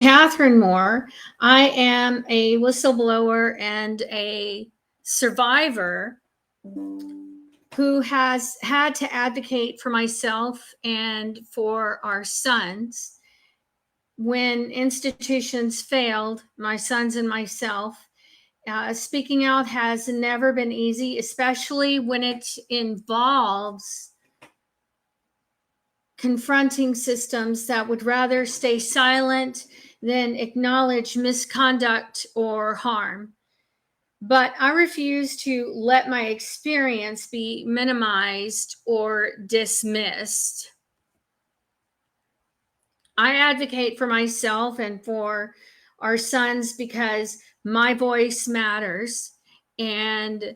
Catherine Moore. I am a whistleblower and a survivor who has had to advocate for myself and for our sons. When institutions failed, my sons and myself, speaking out has never been easy, especially when it involves confronting systems that would rather stay silent than acknowledge misconduct or harm. But I refuse to let my experience be minimized or dismissed. I advocate for myself and for our sons because my voice matters. And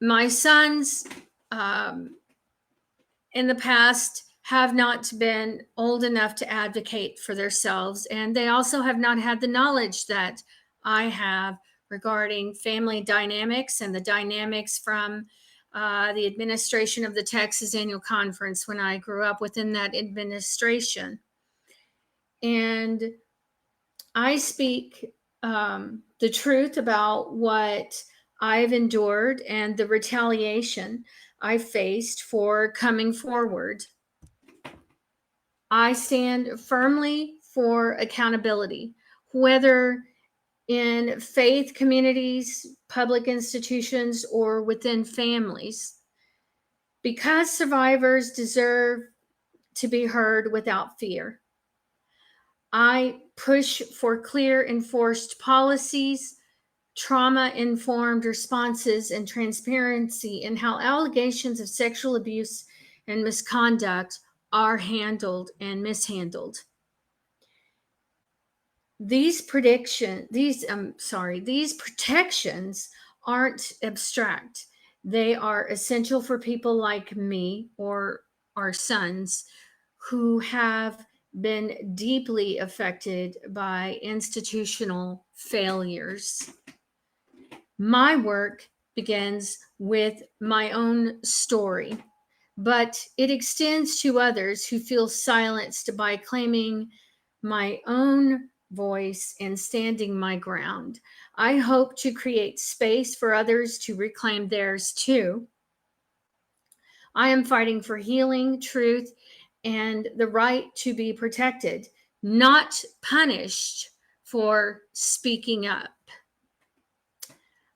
my sons, in the past, have not been old enough to advocate for themselves. And they also have not had the knowledge that I have regarding family dynamics and the dynamics from the administration of the Texas Annual Conference when I grew up within that administration. And I speak the truth about what I've endured and the retaliation I faced for coming forward. I stand firmly for accountability, whether in faith communities, public institutions, or within families, because survivors deserve to be heard without fear. I push for clear enforced policies, trauma informed responses, and transparency in how allegations of sexual abuse and misconduct are handled and mishandled. These protections aren't abstract. They are essential for people like me or our sons who have been deeply affected by institutional failures. My work begins with my own story, but it extends to others who feel silenced by claiming my own voice and standing my ground. I hope to create space for others to reclaim theirs too. I am fighting for healing, truth, and the right to be protected, not punished for speaking up.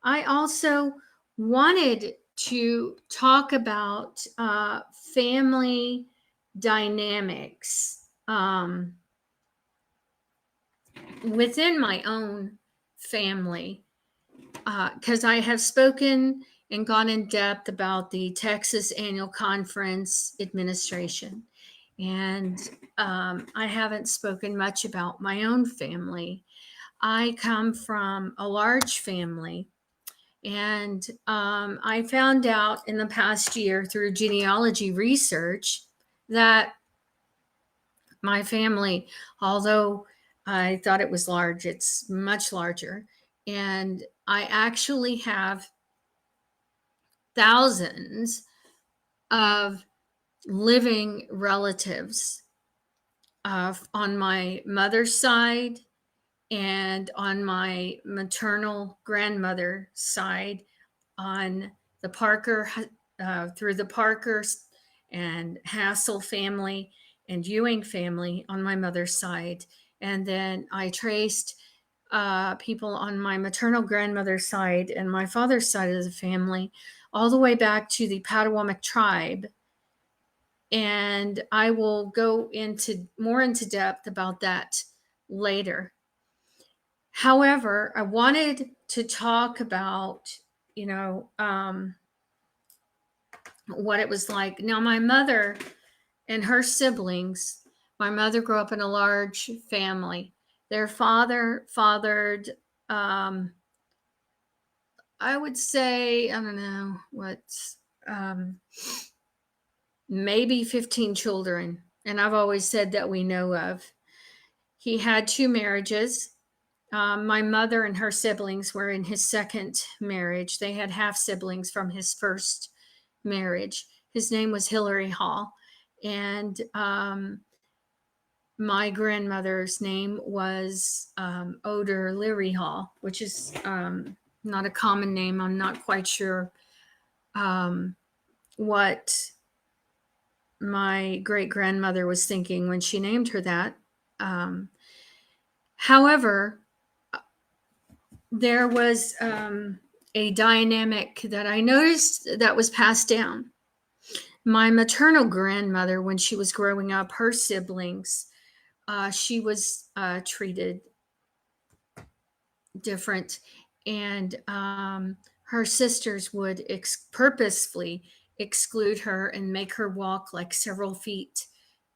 I also wanted to talk about family dynamics within my own family, because I have spoken and gone in depth about the Texas Annual Conference administration. And I haven't spoken much about my own family. I come from a large family, and I found out in the past year through genealogy research that my family, although I thought it was large, it's much larger. And I actually have thousands of living relatives on my mother's side and on my maternal grandmother's side, on the Parker, through the Parkers and Hassel family and Ewing family on my mother's side. And then I traced people on my maternal grandmother's side and my father's side of the family all the way back to the Potawatomi tribe. And I will go into more into depth about that later. However, I wanted to talk about, what it was like. Now, my mother and her siblings, my mother grew up in a large family. Their father fathered, I would say, I don't know what, um, maybe 15 children. And I've always said that we know of. He had two marriages. My mother and her siblings were in his second marriage. They had half siblings from his first marriage. His name was Hillary Hall. And my grandmother's name was Oder Leary Hall, which is not a common name. I'm not quite sure what my great grandmother was thinking when she named her that. However, there was a dynamic that I noticed that was passed down. My maternal grandmother, when she was growing up, her siblings, she was treated different, and her sisters would purposefully exclude her and make her walk like several feet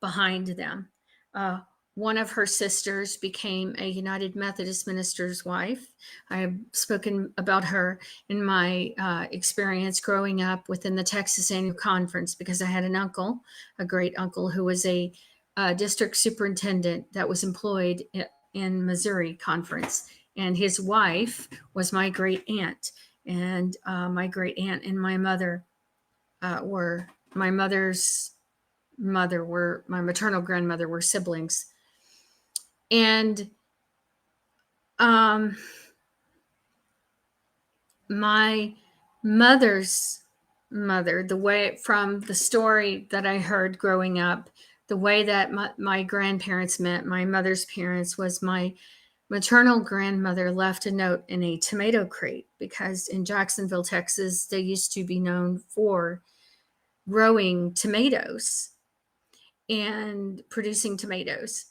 behind them. Uh, one of her sisters became a United Methodist minister's wife. I have spoken about her in my experience growing up within the Texas Annual Conference, because I had an uncle, a great uncle, who was a district superintendent that was employed in Missouri Conference, and his wife was my great aunt. And my great aunt and my mother were my mother's mother, were my maternal grandmother, were siblings. And my mother's mother, the way, from the story that I heard growing up, the way that my grandparents met, my mother's parents, was my maternal grandmother left a note in a tomato crate, because in Jacksonville, Texas, they used to be known for growing tomatoes and producing tomatoes.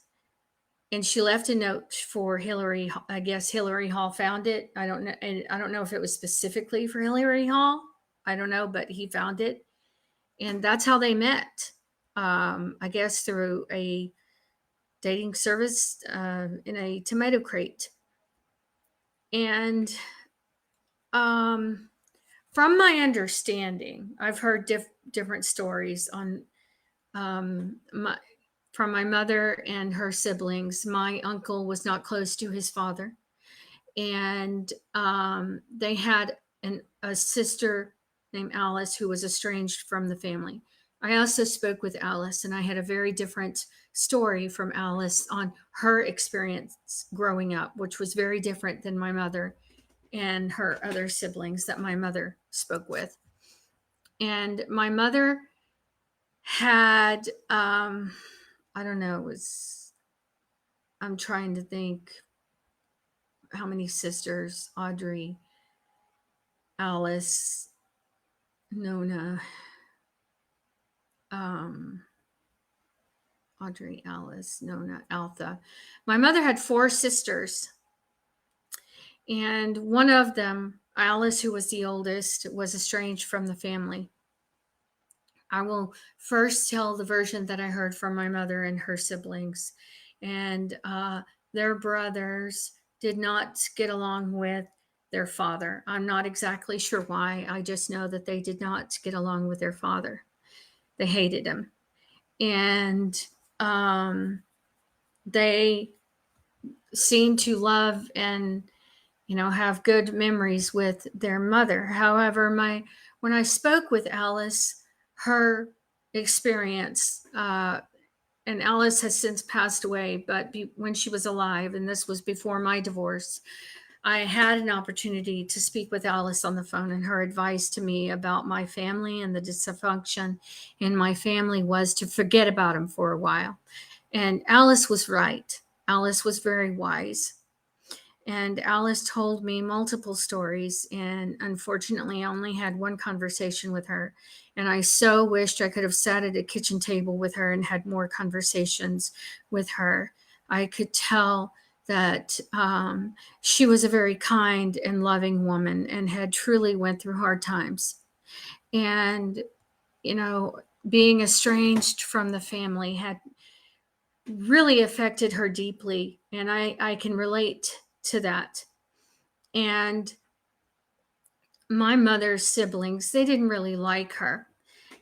And she left a note for Hillary. I guess Hillary Hall found it. I don't know. And I don't know if it was specifically for Hillary Hall. I don't know, but he found it. And that's how they met. I guess through a dating service in a tomato crate. And from my understanding, I've heard different stories on from my mother and her siblings. My uncle was not close to his father, and they had a sister named Alice who was estranged from the family. I also spoke with Alice, and I had a very different story from Alice on her experience growing up, which was very different than my mother and her other siblings that my mother spoke with. And my mother had, I don't know, I'm trying to think how many sisters: Audrey, Alice, Nona, Audrey, Alice, Nona, Altha. My mother had 4 sisters, and one of them, Alice, who was the oldest, was estranged from the family. I will first tell the version that I heard from my mother and her siblings. And their brothers did not get along with their father. I'm not exactly sure why. I just know that they did not get along with their father. They hated him. And they seemed to love and have good memories with their mother. However, when I spoke with Alice, her experience, and Alice has since passed away, but when she was alive, and this was before my divorce, I had an opportunity to speak with Alice on the phone, and her advice to me about my family and the dysfunction in my family was to forget about him for a while. And Alice was right. Alice was very wise. And Alice told me multiple stories, and unfortunately, I only had one conversation with her. And I so wished I could have sat at a kitchen table with her and had more conversations with her. I could tell that she was a very kind and loving woman and had truly went through hard times. And, being estranged from the family had really affected her deeply. And I can relate to that. And my mother's siblings, they didn't really like her.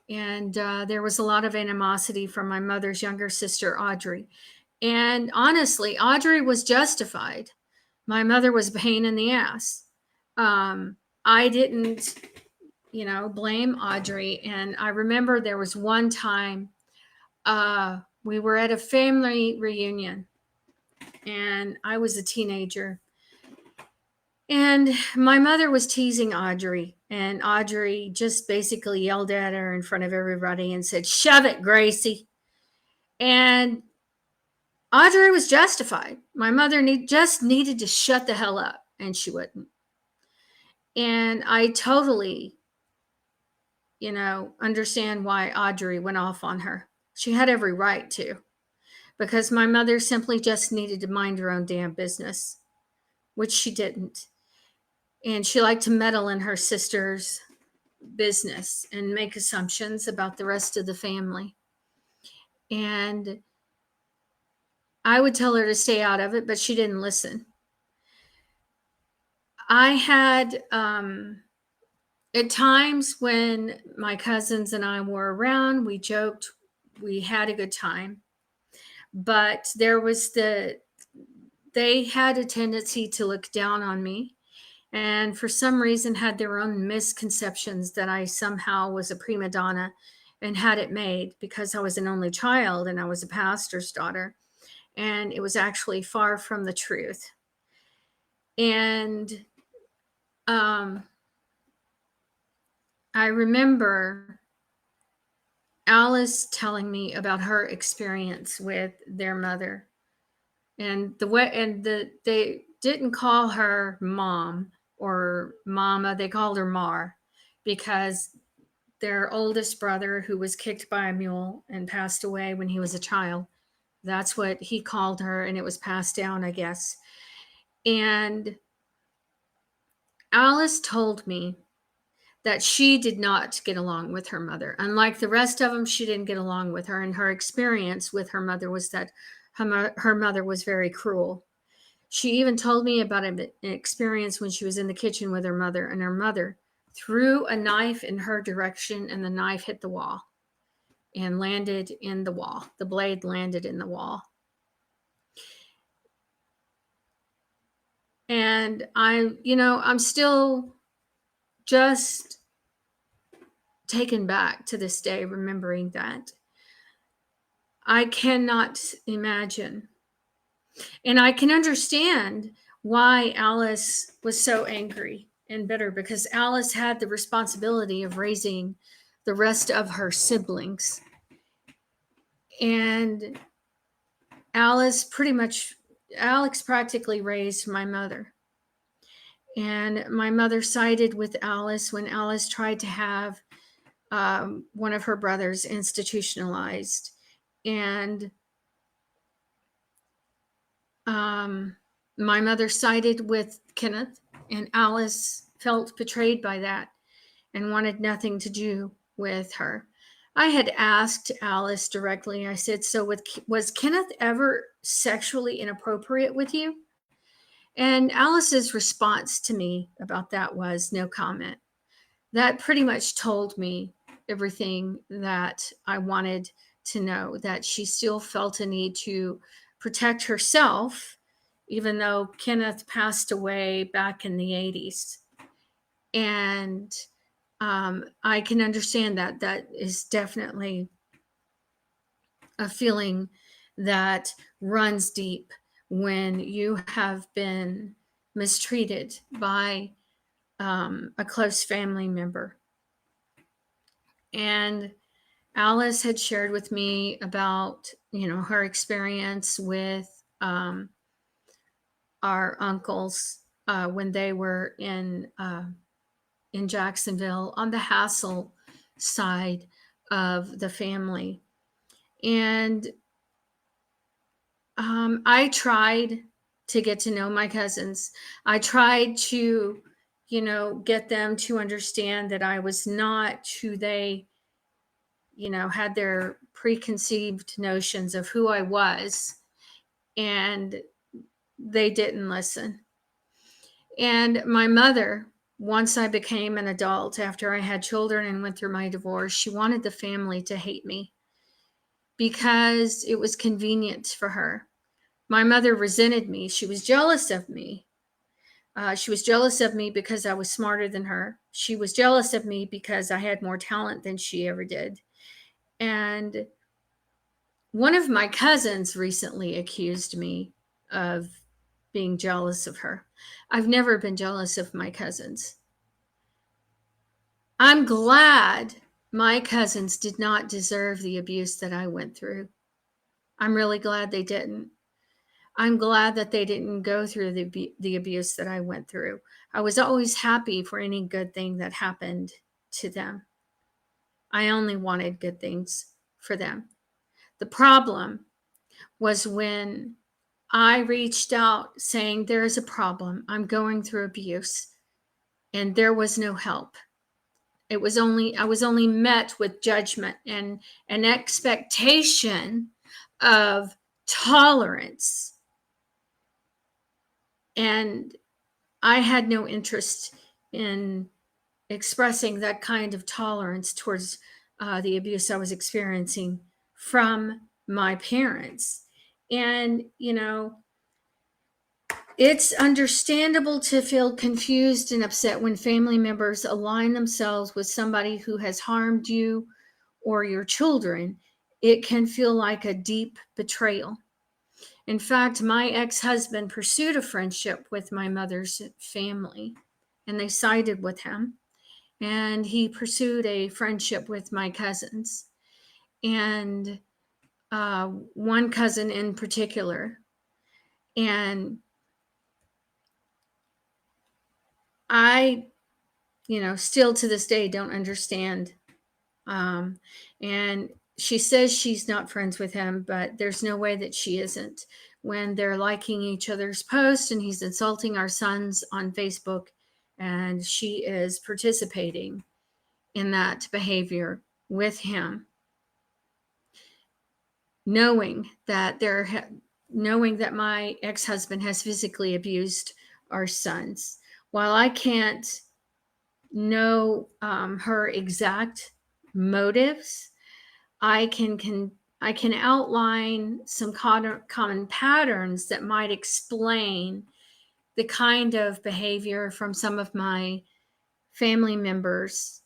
And there was a lot of animosity from my mother's younger sister, Audrey. And honestly, Audrey was justified. My mother was a pain in the ass. I didn't, blame Audrey. And I remember there was one time We were at a family reunion, and I was a teenager. And my mother was teasing Audrey, and Audrey just basically yelled at her in front of everybody and said, "Shove it, Gracie." And Audrey was justified. My mother just needed to shut the hell up, and she wouldn't. And I totally, understand why Audrey went off on her. She had every right to, because my mother simply just needed to mind her own damn business, which she didn't. And she liked to meddle in her sister's business and make assumptions about the rest of the family. And I would tell her to stay out of it, but she didn't listen. I had, at times when my cousins and I were around, we joked, we had a good time. But they had a tendency to look down on me, and for some reason had their own misconceptions that I somehow was a prima donna and had it made because I was an only child and I was a pastor's daughter. And it was actually far from the truth. And I remember Alice telling me about her experience with their mother, and they didn't call her mom or mama, they called her Mar, because their oldest brother, who was kicked by a mule and passed away when he was a child, that's what he called her, and it was passed down, I guess. And Alice told me that she did not get along with her mother. Unlike the rest of them, she didn't get along with her. And her experience with her mother was that her mother was very cruel. She even told me about an experience when she was in the kitchen with her mother, and her mother threw a knife in her direction, and the knife hit the wall and landed in the wall. The blade landed in the wall. And I'm still just taken back to this day, remembering that. I cannot imagine. And I can understand why Alice was so angry and bitter, because Alice had the responsibility of raising the rest of her siblings. And Alex practically raised my mother. And my mother sided with Alice when Alice tried to have one of her brothers institutionalized. And my mother sided with Kenneth, and Alice felt betrayed by that and wanted nothing to do with her. I had asked Alice directly, I said, "So was Kenneth ever sexually inappropriate with you?" And Alice's response to me about that was no comment. That pretty much told me everything that I wanted to know, that she still felt a need to protect herself, even though Kenneth passed away back in the 80s. And I can understand that. That is definitely a feeling that runs deep when you have been mistreated by a close family member. And Alice had shared with me about, her experience with our uncles when they were in Jacksonville on the Hassel side of the family. And I tried to get to know my cousins. I tried to, get them to understand that I was not who they, had their preconceived notions of who I was. And they didn't listen. And my mother, once I became an adult, after I had children and went through my divorce, she wanted the family to hate me because it was convenient for her. My mother resented me. She was jealous of me. She was jealous of me because I was smarter than her. She was jealous of me because I had more talent than she ever did. And One of my cousins recently accused me of being jealous of her. I've never been jealous of my cousins. I'm glad my cousins did not deserve the abuse that I went through. I'm really glad they didn't. I'm glad that they didn't go through the abuse that I went through. I was always happy for any good thing that happened to them. I only wanted good things for them. The problem was when I reached out saying, there is a problem. I'm going through abuse, and there was no help. I was only met with judgment and an expectation of tolerance. And I had no interest in expressing that kind of tolerance towards the abuse I was experiencing from my parents. And, it's understandable to feel confused and upset when family members align themselves with somebody who has harmed you or your children. It can feel like a deep betrayal. In fact, my ex husband pursued a friendship with my mother's family, and they sided with him. And he pursued a friendship with my cousins, and one cousin in particular. And I, still to this day don't understand. And she says she's not friends with him, but there's no way that she isn't. When they're liking each other's posts and he's insulting our sons on Facebook, and she is participating in that behavior with him, knowing that my ex-husband has physically abused our sons. While I can't know her exact motives, I can outline some common patterns that might explain the kind of behavior from some of my family members,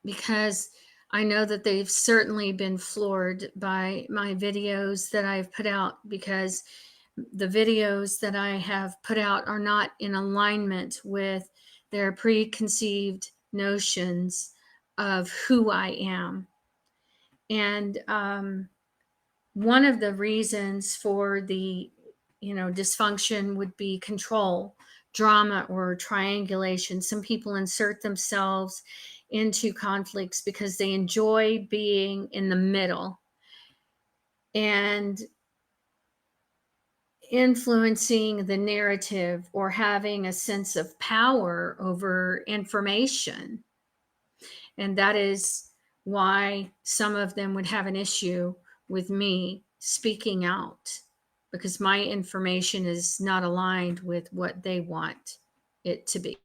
because I know that they've certainly been floored by my videos that I've put out, because the videos that I have put out are not in alignment with their preconceived notions of who I am. And one of the reasons for the dysfunction would be control, drama, or triangulation. Some people insert themselves into conflicts because they enjoy being in the middle and influencing the narrative or having a sense of power over information. And that is why some of them would have an issue with me speaking out, because my information is not aligned with what they want it to be.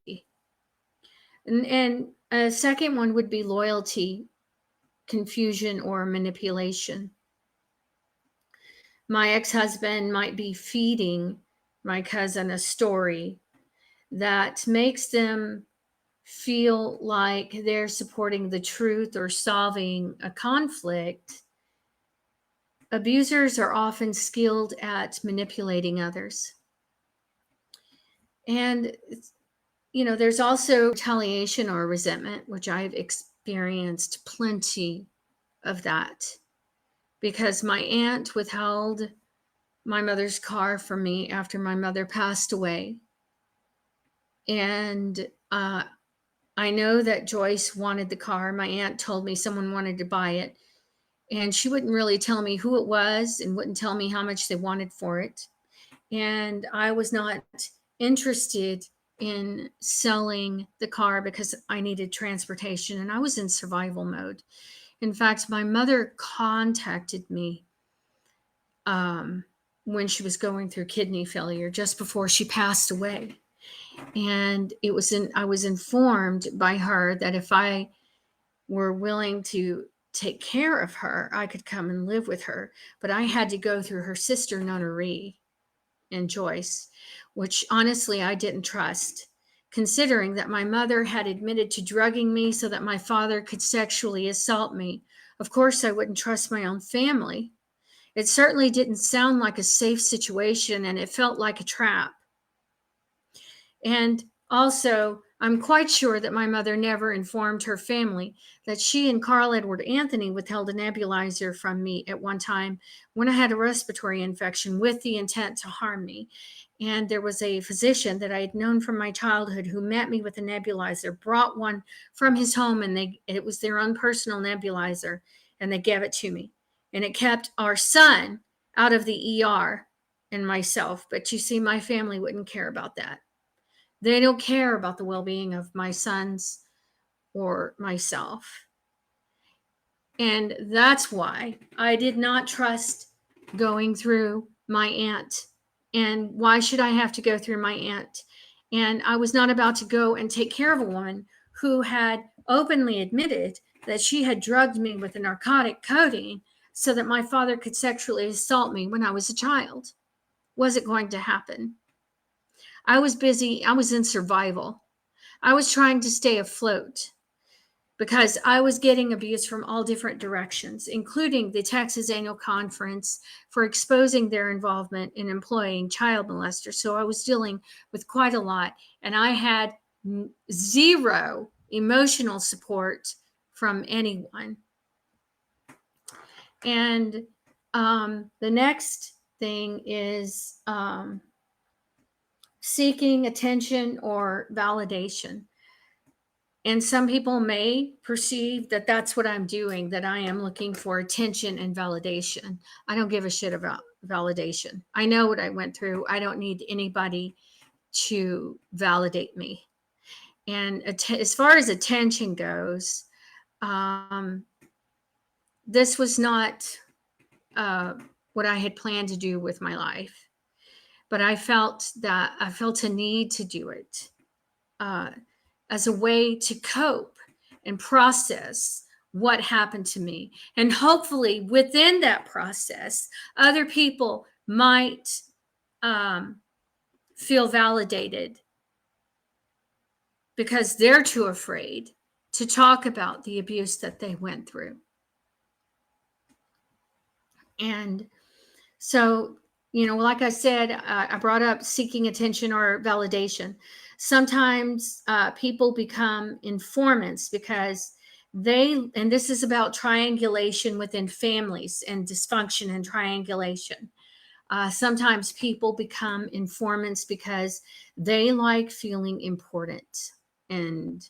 And a second one would be loyalty, confusion, or manipulation. My ex-husband might be feeding my cousin a story that makes them feel like they're supporting the truth or solving a conflict. Abusers are often skilled at manipulating others. And, there's also retaliation or resentment, which I've experienced plenty of that, because my aunt withheld my mother's car from me after my mother passed away. And I know that Joyce wanted the car. My aunt told me someone wanted to buy it, and she wouldn't really tell me who it was and wouldn't tell me how much they wanted for it. And I was not interested in selling the car because I needed transportation and I was in survival mode. In fact, my mother contacted me when she was going through kidney failure just before she passed away. And I was informed by her that if I were willing to take care of her, I could come and live with her. But I had to go through her sister, Nunnery, and Joyce, which honestly I didn't trust, considering that my mother had admitted to drugging me so that my father could sexually assault me. Of course, I wouldn't trust my own family. It certainly didn't sound like a safe situation, and it felt like a trap. And also, I'm quite sure that my mother never informed her family that she and Carl Edward Anthony withheld a nebulizer from me at one time when I had a respiratory infection with the intent to harm me. And there was a physician that I had known from my childhood who met me with a nebulizer, brought one from his home, and it was their own personal nebulizer, and they gave it to me. And it kept our son out of the ER and myself. But you see, my family wouldn't care about that. They don't care about the well-being of my sons or myself. And that's why I did not trust going through my aunt. And why should I have to go through my aunt? And I was not about to go and take care of a woman who had openly admitted that she had drugged me with a narcotic codeine so that my father could sexually assault me when I was a child. Was it going to happen? I was busy. I was in survival. I was trying to stay afloat because I was getting abuse from all different directions, including the Texas Annual Conference for exposing their involvement in employing child molesters. So I was dealing with quite a lot, and I had zero emotional support from anyone. And the next thing is seeking attention or validation. And some people may perceive that that's what I'm doing, that I am looking for attention and validation. I don't give a shit about validation. I know what I went through. I don't need anybody to validate me. And as far as attention goes, this was not what I had planned to do with my life. But I felt a need to do it as a way to cope and process what happened to me. And hopefully within that process, other people might feel validated because they're too afraid to talk about the abuse that they went through. And so, like I said, I brought up seeking attention or validation. Sometimes people become informants because and this is about triangulation within families and dysfunction and triangulation. Sometimes people become informants because they like feeling important. And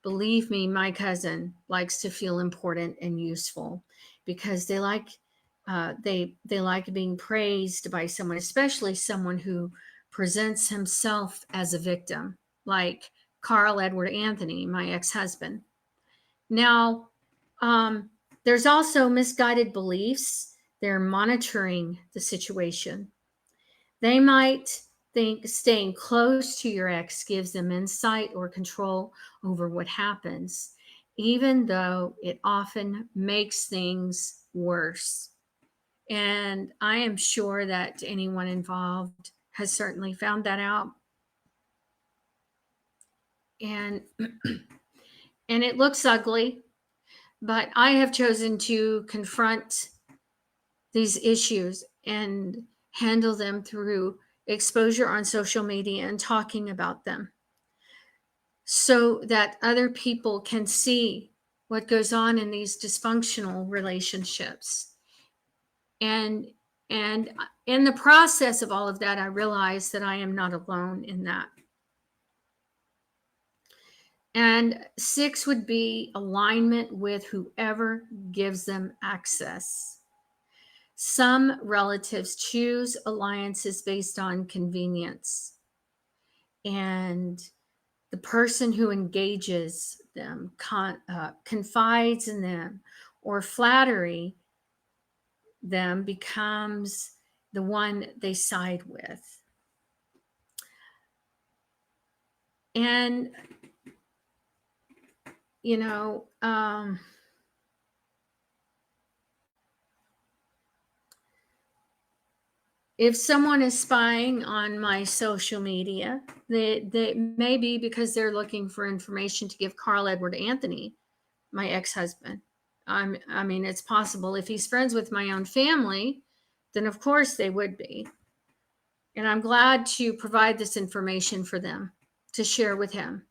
believe me, my cousin likes to feel important and useful because they like being praised by someone, especially someone who presents himself as a victim, like Carl Edward Anthony, my ex-husband. Now, there's also misguided beliefs. They're monitoring the situation. They might think staying close to your ex gives them insight or control over what happens, even though it often makes things worse. And I am sure that anyone involved has certainly found that out. And and it looks ugly, but I have chosen to confront these issues and handle them through exposure on social media and talking about them so that other people can see what goes on in these dysfunctional relationships. And in the process of all of that, I realized that I am not alone in that. And 6 would be alignment with whoever gives them access. Some relatives choose alliances based on convenience. And the person who engages them, confides in them, or flattery them becomes the one they side with. And, if someone is spying on my social media, they may be because they're looking for information to give Carl Edward Anthony, my ex-husband, I mean, it's possible. If he's friends with my own family, then of course they would be. And I'm glad to provide this information for them to share with him.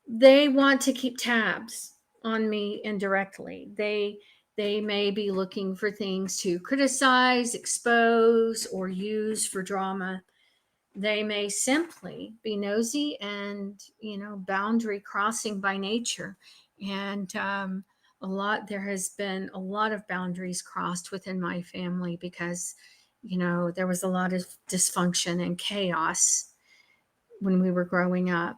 They want to keep tabs on me indirectly. They may be looking for things to criticize, expose, or use for drama. They may simply be nosy and, boundary crossing by nature. And there has been a lot of boundaries crossed within my family because, there was a lot of dysfunction and chaos when we were growing up.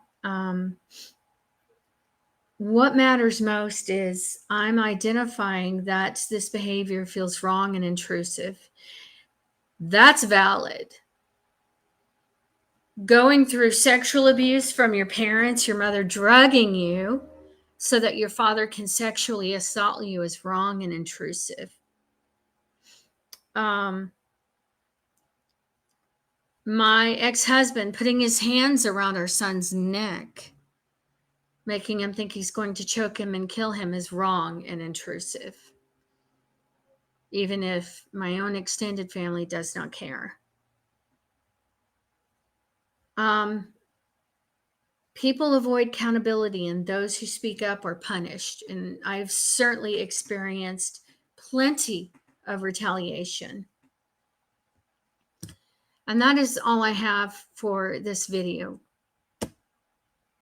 What matters most is I'm identifying that this behavior feels wrong and intrusive. That's valid. Going through sexual abuse from your parents, your mother drugging you so that your father can sexually assault you is wrong and intrusive. My ex-husband putting his hands around our son's neck, making him think he's going to choke him and kill him, is wrong and intrusive, even if my own extended family does not care. People avoid accountability, and those who speak up are punished. And I've certainly experienced plenty of retaliation. And that is all I have for this video.